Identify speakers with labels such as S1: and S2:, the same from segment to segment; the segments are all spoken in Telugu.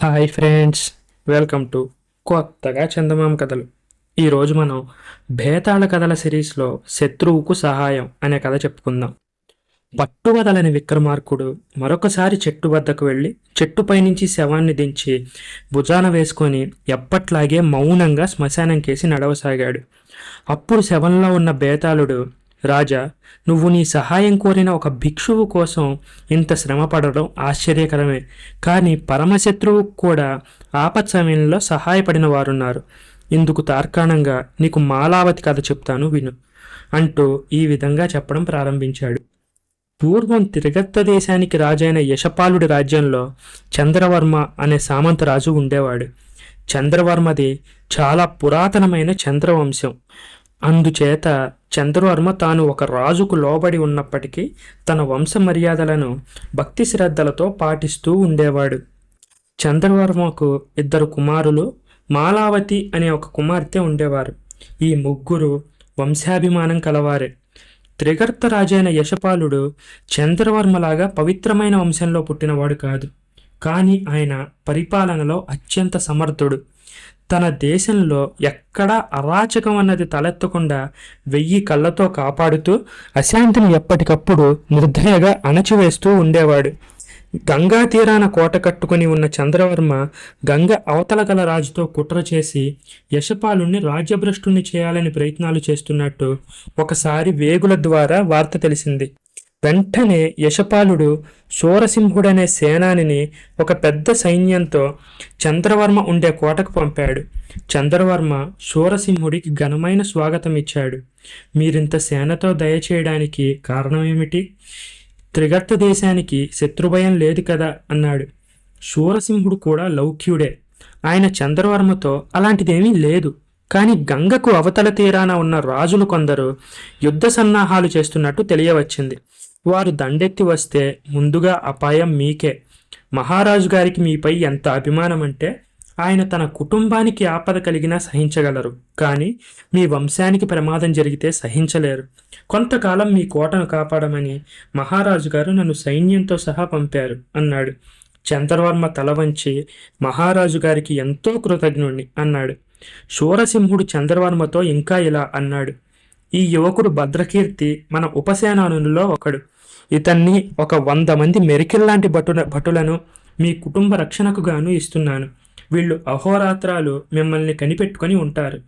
S1: హాయ్ ఫ్రెండ్స్, వెల్కమ్ టు కొత్తగా చందమామ కథలు. ఈరోజు మనం భేతాళ కథల సిరీస్లో శత్రువుకు సహాయం అనే కథ చెప్పుకుందాం. పట్టువదలని విక్రమార్కుడు మరొకసారి చెట్టు వద్దకు వెళ్ళి చెట్టుపై నుంచి శవాన్ని దించి భుజాన వేసుకొని ఎప్పట్లాగే మౌనంగా శ్మశానం కేసి నడవసాగాడు. అప్పుడు శవంలో ఉన్న బేతాళుడు, రాజా, నువ్వు నీ సహాయం కోరిన ఒక భిక్షువు కోసం ఇంత శ్రమ పడడం ఆశ్చర్యకరమే. కానీ పరమశత్రువు కూడా ఆపత్ సమయంలో సహాయపడిన వారున్నారు. ఇందుకు తార్కాణంగా నీకు మాలావతి కథ చెప్తాను విను అంటూ ఈ విధంగా చెప్పడం ప్రారంభించాడు. పూర్వం త్రిగర్త దేశానికి రాజైన యశపాలుడి రాజ్యంలో చంద్రవర్మ అనే సామంతరాజు ఉండేవాడు. చంద్రవర్మది చాలా పురాతనమైన చంద్రవంశం. అందుచేత చంద్రవర్మ తాను ఒక రాజుకు లోబడి ఉన్నప్పటికీ తన వంశ మర్యాదలను భక్తి శ్రద్ధలతో పాటిస్తూ ఉండేవాడు. చంద్రవర్మకు 2 కుమారులు, మాలావతి అనే ఒక కుమార్తె ఉండేవారు. ఈ ముగ్గురు వంశాభిమానం కలవారే. త్రిగర్త రాజైన యశపాలుడు చంద్రవర్మలాగా పవిత్రమైన వంశంలో పుట్టినవాడు కాదు. కానీ ఆయన పరిపాలనలో అత్యంత సమర్థుడు. తన దేశంలో ఎక్కడా అరాచకం అన్నది తలెత్తకుండా 1000 కళ్ళతో కాపాడుతూ అశాంతిని ఎప్పటికప్పుడు నిర్దయగా అణచివేస్తూ ఉండేవాడు. గంగా తీరాన కోట కట్టుకుని ఉన్న చంద్రవర్మ గంగ అవతల గల రాజుతో కుట్ర చేసి యశపాలుణ్ణి రాజ్యభ్రష్టుని చేయాలని ప్రయత్నాలు చేస్తున్నట్టు ఒకసారి వేగుల ద్వారా వార్త తెలిసింది. వెంటనే యశపాలుడు శూరసింహుడనే సేనానిని ఒక పెద్ద సైన్యంతో చంద్రవర్మ ఉండే కోటకు పంపాడు. చంద్రవర్మ శూరసింహుడికి ఘనమైన స్వాగతం ఇచ్చాడు. మీరింత సేనతో దయచేయడానికి కారణం ఏమిటి? త్రిగర్త దేశానికి శత్రుభయం లేదు కదా అన్నాడు. శూరసింహుడు కూడా లౌక్యుడే. ఆయన చంద్రవర్మతో అలాంటిదేమీ లేదు, కానీ గంగకు అవతల తీరాన ఉన్న రాజులు కొందరు యుద్ధ సన్నాహాలు చేస్తున్నట్టు తెలియవచ్చింది. వారు దండెత్తి వస్తే ముందుగా అపాయం మీకే. మహారాజు గారికి మీపై ఎంత అభిమానం అంటే ఆయన తన కుటుంబానికి ఆపద కలిగినా సహించగలరు, కానీ మీ వంశానికి ప్రమాదం జరిగితే సహించలేరు. కొంతకాలం మీ కోటను కాపాడమని మహారాజు గారు నన్ను సైన్యంతో సహా పంపారు అన్నాడు. చంద్రవర్మ తల వంచి మహారాజు గారికి ఎంతో కృతజ్ఞుణ్ణి అన్నాడు. శూరసింహుడు చంద్రవర్మతో ఇంకా ఇలా అన్నాడు, ఈ యువకుడు భద్రకీర్తి మన ఉపసేనానులలో ఒకడు. ఇతన్ని ఒక 100 మంది మెరికిల్లాంటి భటులను మీ కుటుంబ రక్షణకు గాను ఇస్తున్నాను. వీళ్ళు అహోరాత్రాలు మిమ్మల్ని కనిపెట్టుకొని ఉంటారు.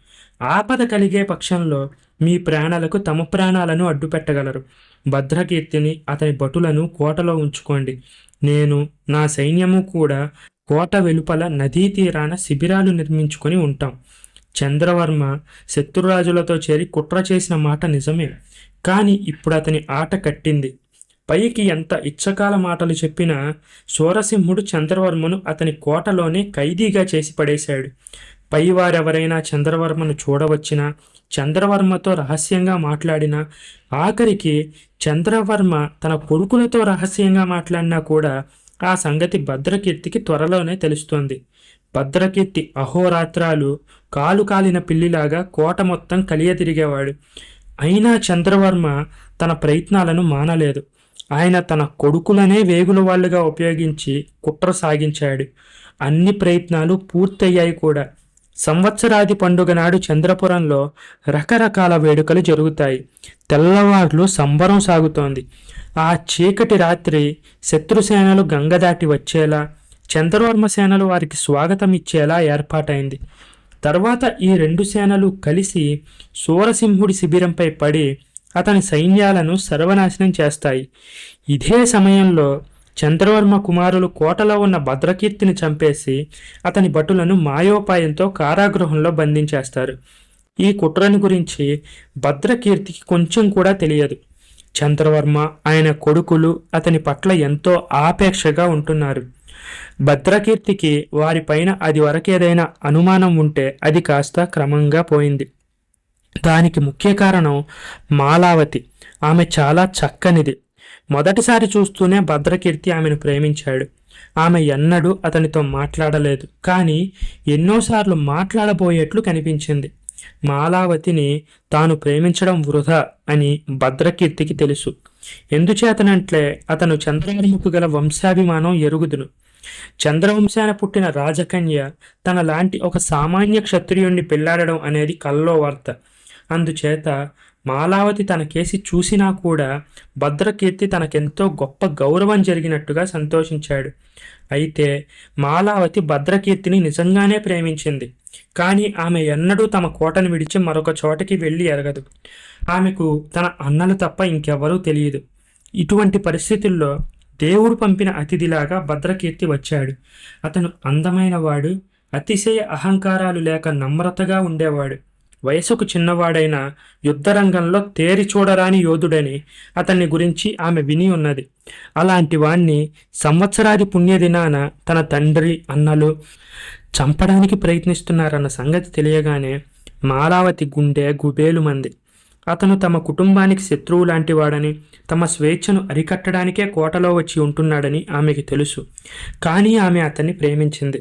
S1: ఆపద కలిగే పక్షంలో మీ ప్రాణాలకు తమ ప్రాణాలను అడ్డుపెట్టగలరు. భద్రకీర్తిని అతని భటులను కోటలో ఉంచుకోండి. నేను నా సైన్యము కూడా కోట వెలుపల నదీ తీరాన శిబిరాలు నిర్మించుకొని ఉంటాం. చంద్రవర్మ శత్రురాజులతో చేరి కుట్ర చేసిన మాట నిజమే, కానీ ఇప్పుడు అతని ఆట కట్టింది. పైకి ఎంత ఇచ్చకాల మాటలు చెప్పినా శూరసింహుడు చంద్రవర్మను అతని కోటలోనే ఖైదీగా చేసి పడేశాడు. పైవారెవరైనా చంద్రవర్మను చూడవచ్చినా, చంద్రవర్మతో రహస్యంగా మాట్లాడినా, ఆఖరికి చంద్రవర్మ తన కొడుకులతో రహస్యంగా మాట్లాడినా కూడా ఆ సంగతి భద్రకీర్తికి త్వరలోనే తెలుస్తోంది. భద్రకీర్తి అహోరాత్రాలు కాలు కాలిన పిల్లిలాగా కోట మొత్తం కలియతిరిగేవాడు. అయినా చంద్రవర్మ తన ప్రయత్నాలను మానలేదు. ఆయన తన కొడుకులనే వేగుల వాళ్ళుగా ఉపయోగించి కుట్ర సాగించాడు. అన్ని ప్రయత్నాలు పూర్తయ్యాయి కూడా. సంవత్సరాది పండుగ నాడు చంద్రపురంలో రకరకాల వేడుకలు జరుగుతాయి. తెల్లవార్లు సంబరం సాగుతోంది. ఆ చీకటి రాత్రి శత్రుసేనలు గంగ దాటి వచ్చేలా, చంద్రవర్మ సేనలు వారికి స్వాగతం ఇచ్చేలా ఏర్పాటైంది. తర్వాత ఈ 2 సేనలు కలిసి శూరసింహుడి శిబిరంపై పడి అతని సైన్యాలను సర్వనాశనం చేస్తాయి. ఇదే సమయంలో చంద్రవర్మ కుమారులు కోటలో ఉన్న భద్రకీర్తిని చంపేసి అతని భటులను మాయోపాయంతో కారాగృహంలో బంధించేస్తారు. ఈ కుట్రని గురించి భద్రకీర్తికి కొంచెం కూడా తెలియదు. చంద్రవర్మ, ఆయన కొడుకులు అతని పట్ల ఎంతో ఆపేక్షగా ఉంటున్నారు. భద్రకీర్తికి వారిపైన అది వరకేదైనా అనుమానం ఉంటే అది కాస్త క్రమంగా పోయింది. దానికి ముఖ్య కారణం మాలావతి. ఆమె చాలా చక్కనిది. మొదటిసారి చూస్తూనే భద్రకీర్తి ఆమెను ప్రేమించాడు. ఆమె ఎన్నడూ అతనితో మాట్లాడలేదు, కానీ ఎన్నోసార్లు మాట్లాడబోయేట్లు కనిపించింది. మాలావతిని తాను ప్రేమించడం వృధా అని భద్రకీర్తికి తెలుసు. ఎందుచేతనంటే అతను చంద్రవర్మకు గల వంశాభిమానం ఎరుగుదును. చంద్రవంశాన పుట్టిన రాజకన్య తన లాంటి ఒక సామాన్య క్షత్రియుణ్ణి పెళ్లాడడం అనేది కల్లో వార్త. అందుచేత మాలావతి తన కేసి చూసినా కూడా భద్రకీర్తి తనకెంతో గొప్ప గౌరవం జరిగినట్టుగా సంతోషించాడు. అయితే మాలావతి భద్రకీర్తిని నిజంగానే ప్రేమించింది. కానీ ఆమె ఎన్నడూ తమ కోటను విడిచి మరొక చోటకి వెళ్ళి ఎరగదు. ఆమెకు తన అన్నలు తప్ప ఇంకెవరూ తెలియదు. ఇటువంటి పరిస్థితుల్లో దేవుడు పంపిన అతిథిలాగా భద్రకీర్తి వచ్చాడు. అతను అందమైనవాడు, అతిశయ అహంకారాలు లేక నమ్రతగా ఉండేవాడు. వయసుకు చిన్నవాడైన యుద్ధరంగంలో తేరి చూడరాని యోధుడని అతన్ని గురించి ఆమె విని ఉన్నది. అలాంటి వాణ్ణి సంవత్సరాది పుణ్యదినాన తన తండ్రి అన్నలు చంపడానికి ప్రయత్నిస్తున్నారన్న సంగతి తెలియగానే మాలావతి గుండె గుబేలుమంది. అతను తమ కుటుంబానికి శత్రువు లాంటివాడని, తమ స్వేచ్ఛను అరికట్టడానికే కోటలో వచ్చి ఉంటున్నాడని ఆమెకి తెలుసు. కానీ ఆమె అతన్ని ప్రేమించింది.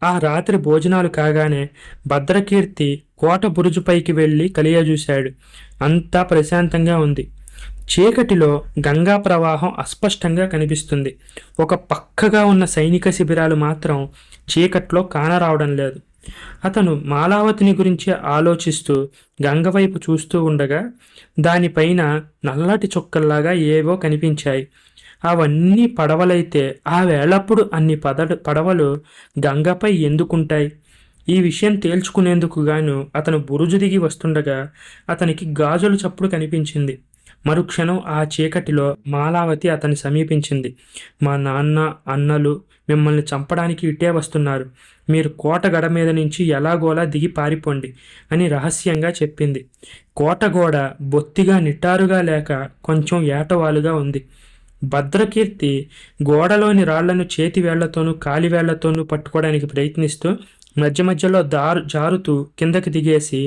S1: ఆ రాత్రి భోజనాలు కాగానే భద్రకీర్తి కోట బురుజుపైకి వెళ్ళి కలియజూశాడు. అంతా ప్రశాంతంగా ఉంది. చీకటిలో గంగా ప్రవాహం అస్పష్టంగా కనిపిస్తుంది. ఒక పక్కగా ఉన్న సైనిక శిబిరాలు మాత్రం చీకట్లో కానరావడం లేదు. అతను మాలావతిని గురించి ఆలోచిస్తూ గంగ వైపు చూస్తూ ఉండగా దానిపైన నల్లటి చుక్కల్లాగా ఏవో కనిపించాయి. అవన్నీ పడవలైతే ఆ వేళప్పుడు అన్ని పడవలు గంగపై ఎందుకుంటాయి? ఈ విషయం తేల్చుకునేందుకు గాను అతను బురుజు దిగి వస్తుండగా అతనికి గాజుల చప్పుడు కనిపించింది. మరుక్షణం ఆ చీకటిలో మాలావతి అతన్ని సమీపించింది. మా నాన్న, అన్నలు మిమ్మల్ని చంపడానికి ఇటే వస్తున్నారు. మీరు కోట గడ మీద నుంచి ఎలాగోలా దిగి పారిపోండి అని రహస్యంగా చెప్పింది. కోట గోడ బొత్తిగా నిటారుగా లేక కొంచెం ఏటవాలుగా ఉంది. భద్రకీర్తి గోడలోని రాళ్లను చేతి వేళ్లతోనూ కాలివేళ్లతోనూ పట్టుకోవడానికి ప్రయత్నిస్తూ మధ్య మధ్యలో జారుతూ కిందకి దిగేసి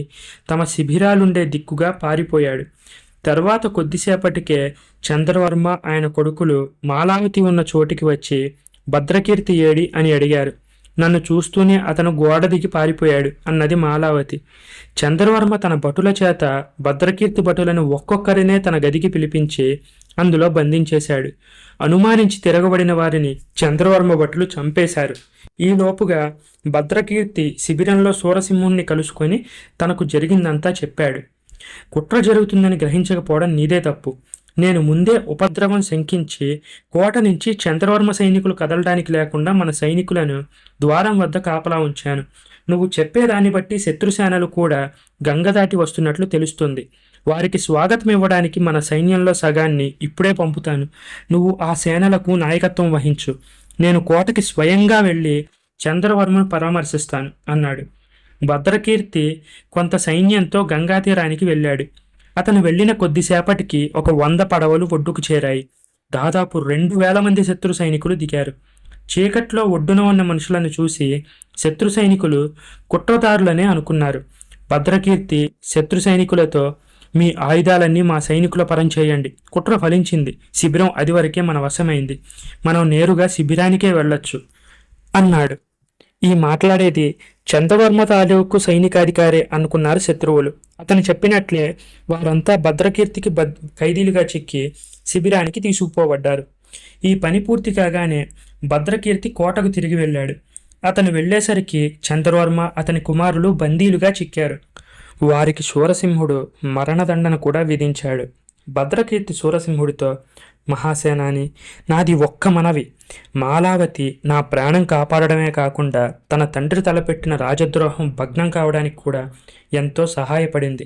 S1: తమ శిబిరాలుండే దిక్కుగా పారిపోయాడు. తర్వాత కొద్దిసేపటికే చంద్రవర్మ ఆయన కొడుకులు మాలావతి ఉన్న చోటికి వచ్చి భద్రకీర్తి ఏడి అని అడిగారు. నన్ను చూస్తూనే అతను గోడ దిగి పారిపోయాడు అన్నది మాలావతి. చంద్రవర్మ తన భటుల చేత భద్రకీర్తి భటులను ఒక్కొక్కరినే తన గదికి పిలిపించి అందులో బంధించేశాడు. అనుమానించి తిరగబడిన వారిని చంద్రవర్మ భటులు చంపేశారు. ఈలోపుగా భద్రకీర్తి శిబిరంలో సూరసింహుణ్ణి కలుసుకొని తనకు జరిగిందంతా చెప్పాడు. కుట్ర జరుగుతుందని గ్రహించకపోవడం నీదే తప్పు. నేను ముందే ఉపద్రవం శంకించి కోట నుంచి చంద్రవర్మ సైనికులు కదలడానికి లేకుండా మన సైనికులను ద్వారం వద్ద కాపలా ఉంచాను. నువ్వు చెప్పేదాన్ని బట్టి శత్రుసేనలు కూడా గంగ దాటి వస్తున్నట్లు తెలుస్తుంది. వారికి స్వాగతం ఇవ్వడానికి మన సైన్యంలో సగాన్ని ఇప్పుడే పంపుతాను. నువ్వు ఆ సేనలకు నాయకత్వం వహించు. నేను కోటకి స్వయంగా వెళ్ళి చంద్రవర్మను పరామర్శిస్తాను అన్నాడు. భద్రకీర్తి కొంత సైన్యంతో గంగా తీరానికి వెళ్ళాడు. అతను వెళ్ళిన కొద్దిసేపటికి 100 పడవలు ఒడ్డుకు చేరాయి. దాదాపు 2000 మంది శత్రు సైనికులు దిగారు. చీకట్లో ఒడ్డున ఉన్న మనుషులను చూసి శత్రు సైనికులు కుట్రదారులనే అనుకున్నారు. భద్రకీర్తి శత్రు సైనికులతో, మీ ఆయుధాలన్నీ మా సైనికుల పరం చేయండి. కుట్ర ఫలించింది. శిబిరం అదివరకే మన వశమైంది. మనం నేరుగా శిబిరానికే వెళ్ళొచ్చు అన్నాడు. ఈ మాట్లాడేది చంద్రవర్మ తాలూకు సైనికాధికారే అనుకున్నారు శత్రువులు. అతను చెప్పినట్లే వారంతా భద్రకీర్తికి ఖైదీలుగా చిక్కి శిబిరానికి తీసుకుపోబడ్డారు. ఈ పని పూర్తి కాగానే భద్రకీర్తి కోటకు తిరిగి వెళ్ళాడు. అతను వెళ్ళేసరికి చంద్రవర్మ అతని కుమారులు బందీలుగా చిక్కారు. వారికి సూరసింహుడు మరణదండన కూడా విధించాడు. భద్రకీర్తి సూరసింహుడితో, మహాసేనాని, నాది ఒక్క మనవి. మాలావతి నా ప్రాణం కాపాడడమే కాకుండా తన తండ్రి తలపెట్టిన రాజద్రోహం భగ్నం కావడానికి కూడా ఎంతో సహాయపడింది.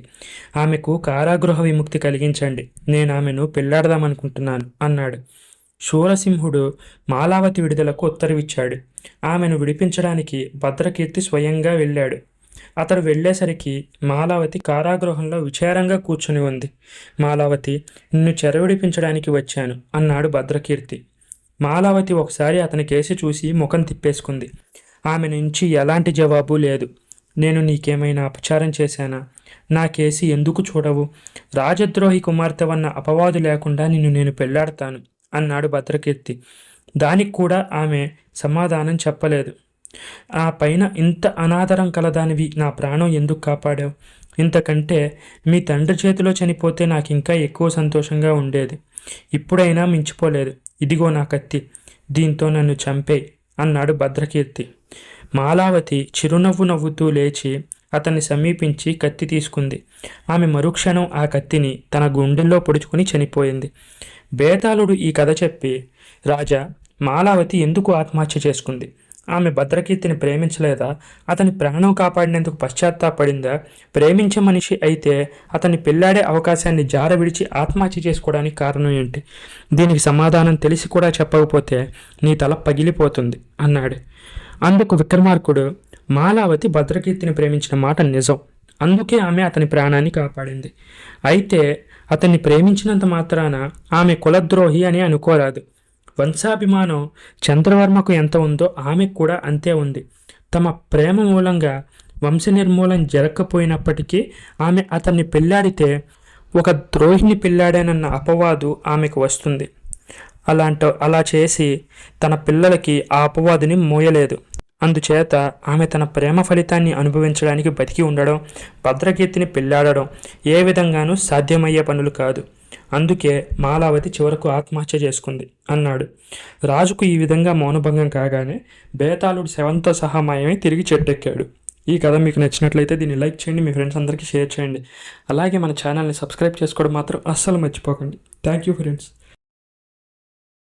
S1: ఆమెకు కారాగృహ విముక్తి కలిగించండి. నేను ఆమెను పెళ్లాడదామనుకుంటున్నాను అన్నాడు. సూరసింహుడు మాలావతి విడుదలకు ఉత్తర్విచ్చాడు. ఆమెను విడిపించడానికి భద్రకీర్తి స్వయంగా వెళ్ళాడు. అతడు వెళ్ళేసరికి మాలావతి కారాగృహంలో విచారంగా కూర్చుని ఉంది. మాలావతి, నిన్ను చెరవిడిపించడానికి వచ్చాను అన్నాడు భద్రకీర్తి. మాలావతి ఒకసారి అతని కేసి చూసి ముఖం తిప్పేసుకుంది. ఆమె నుంచి ఎలాంటి జవాబు లేదు. నేను నీకేమైనా అపచారం చేశానా? నా కేసి ఎందుకు చూడవు? రాజద్రోహి కుమార్తెవన్న అపవాదు లేకుండా నిన్ను నేను పెళ్లాడతాను అన్నాడు భద్రకీర్తి. దానికి కూడా ఆమె సమాధానం చెప్పలేదు. ఆ పైన ఇంత అనాదరం కలదానివి నా ప్రాణం ఎందుకు కాపాడావు? ఇంతకంటే మీ తండ్రి చేతిలో చనిపోతే నాకు ఇంకా ఎక్కువ సంతోషంగా ఉండేది. ఇప్పుడైనా మించిపోలేదు. ఇదిగో నా కత్తి, దీంతో నన్ను చంపేయి అన్నాడు భద్రకీర్తి. మాలావతి చిరునవ్వు నవ్వుతూ లేచి అతన్ని సమీపించి కత్తి తీసుకుంది. ఆమె మరుక్షణం ఆ కత్తిని తన గుండెల్లో పొడుచుకుని చనిపోయింది. బేతాళుడు ఈ కథ చెప్పి, రాజా, మాలావతి ఎందుకు ఆత్మహత్య చేసుకుంది? ఆమె భద్రకీర్తిని ప్రేమించలేదా? అతని ప్రాణం కాపాడినందుకు పశ్చాత్తాపడిందా? ప్రేమించే మనిషి అయితే అతన్ని పెళ్లాడే అవకాశాన్ని జార విడిచి ఆత్మహత్య చేసుకోవడానికి కారణం ఏంటి? దీనికి సమాధానం తెలిసి కూడా చెప్పకపోతే నీ తల పగిలిపోతుంది అన్నాడు. అందుకు విక్రమార్కుడు, మాలావతి భద్రకీర్తిని ప్రేమించిన మాట నిజం. అందుకే ఆమె అతని ప్రాణాన్ని కాపాడింది. అయితే అతన్ని ప్రేమించినంత మాత్రాన ఆమె కులద్రోహి అని అనుకోరాదు. వంశాభిమానం చంద్రవర్మకు ఎంత ఉందో ఆమెకు కూడా అంతే ఉంది. తమ ప్రేమ మూలంగా వంశ నిర్మూలన జరగకపోయినప్పటికీ ఆమె అతన్ని పెళ్లాడితే ఒక ద్రోహిని పెళ్లాడానన్న అపవాదు ఆమెకు వస్తుంది. అలా చేసి తన పిల్లలకి ఆ అపవాదుని మోయలేదు. అందుచేత ఆమె తన ప్రేమ ఫలితాన్ని అనుభవించడానికి బతికి ఉండడం, భద్రకీర్తిని పెళ్లాడడం ఏ విధంగానూ సాధ్యమయ్యే పనులు కాదు. అందుకే మాలావతి చివరకు ఆత్మహత్య చేసుకుంది అన్నాడు. రాజుకు ఈ విధంగా మౌనభంగం కాగానే బేతాళుడు శవంతో సహా మాయమై తిరిగి చెట్టెక్కాడు. ఈ కథ మీకు నచ్చినట్లయితే దీన్ని లైక్ చేయండి, మీ ఫ్రెండ్స్ అందరికీ షేర్ చేయండి. అలాగే మన ఛానల్ని సబ్స్క్రైబ్ చేసుకోవడం మాత్రం అస్సలు మర్చిపోకండి. Thank you friends.